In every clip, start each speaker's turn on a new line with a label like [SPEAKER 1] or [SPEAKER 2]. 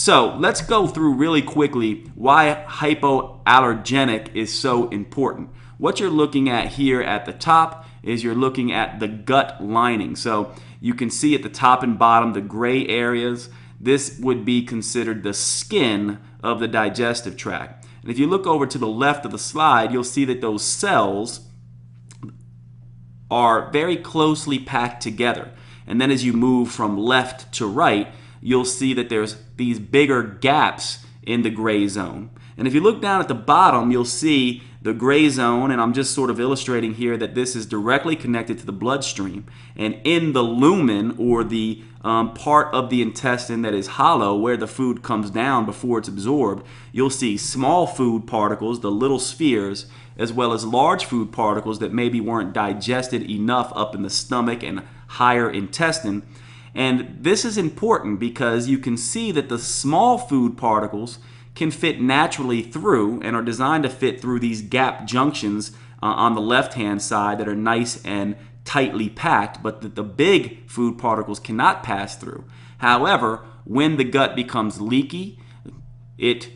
[SPEAKER 1] So let's go through really quickly why hypoallergenic is so important. What you're looking at here at the top is you're looking at the gut lining. So you can see at the top and bottom the gray areas. This would be considered the skin of the digestive tract. And if you look over to the left of the slide, you'll see that those cells are very closely packed together. And then as you move from left to right, you'll see that there's these bigger gaps in the gray zone. And if you look down at the bottom, you'll see the gray zone, and I'm just sort of illustrating here that this is directly connected to the bloodstream. And in the lumen, or the part of the intestine that is hollow, where the food comes down before it's absorbed, you'll see small food particles, the little spheres, as well as large food particles that maybe weren't digested enough up in the stomach and higher intestine. And this is important because you can see that the small food particles can fit naturally through and are designed to fit through these gap junctions on the left-hand side that are nice and tightly packed, but that the big food particles cannot pass through. However, when the gut becomes leaky, it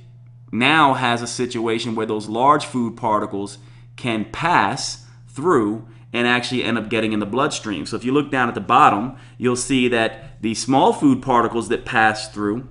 [SPEAKER 1] now has a situation where those large food particles can pass through and actually end up getting in the bloodstream. So if you look down at the bottom, you'll see that the small food particles that pass through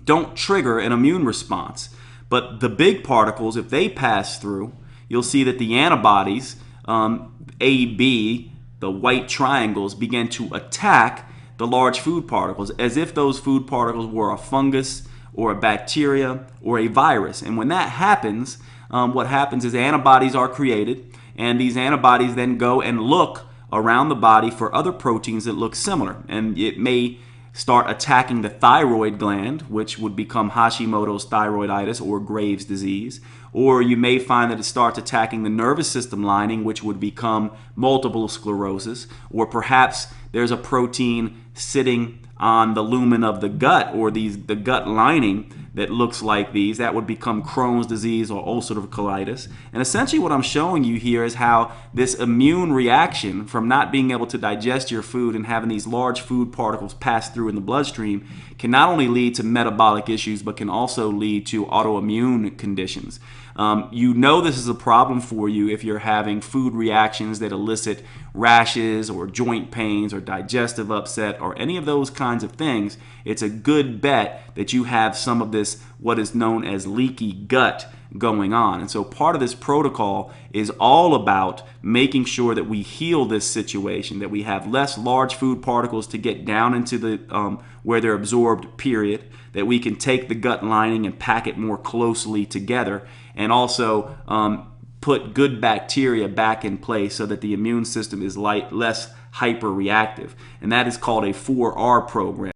[SPEAKER 1] don't trigger an immune response. But the big particles, if they pass through, you'll see that the antibodies, AB, the white triangles, begin to attack the large food particles as if those food particles were a fungus or a bacteria or a virus. And when that happens, what happens is antibodies are created, and these antibodies then go and look around the body for other proteins that look similar. And it may start attacking the thyroid gland, which would become Hashimoto's thyroiditis or Graves' disease. Or you may find that it starts attacking the nervous system lining, which would become multiple sclerosis. Or perhaps there's a protein sitting on the lumen of the gut, or the gut lining, that looks like these. That would become Crohn's disease or ulcerative colitis. And essentially what I'm showing you here is how this immune reaction from not being able to digest your food and having these large food particles pass through in the bloodstream can not only lead to metabolic issues, but can also lead to autoimmune conditions. You know this is a problem for you if you're having food reactions that elicit rashes or joint pains or digestive upset or any of those kinds of things. It's a good bet that you have some of this, what is known as leaky gut, going on. And so part of this protocol is all about making sure that we heal this situation, that we have less large food particles to get down into the where they're absorbed, period, that we can take the gut lining and pack it more closely together, and also put good bacteria back in place so that the immune system is less hyperreactive. And that is called a 4R program.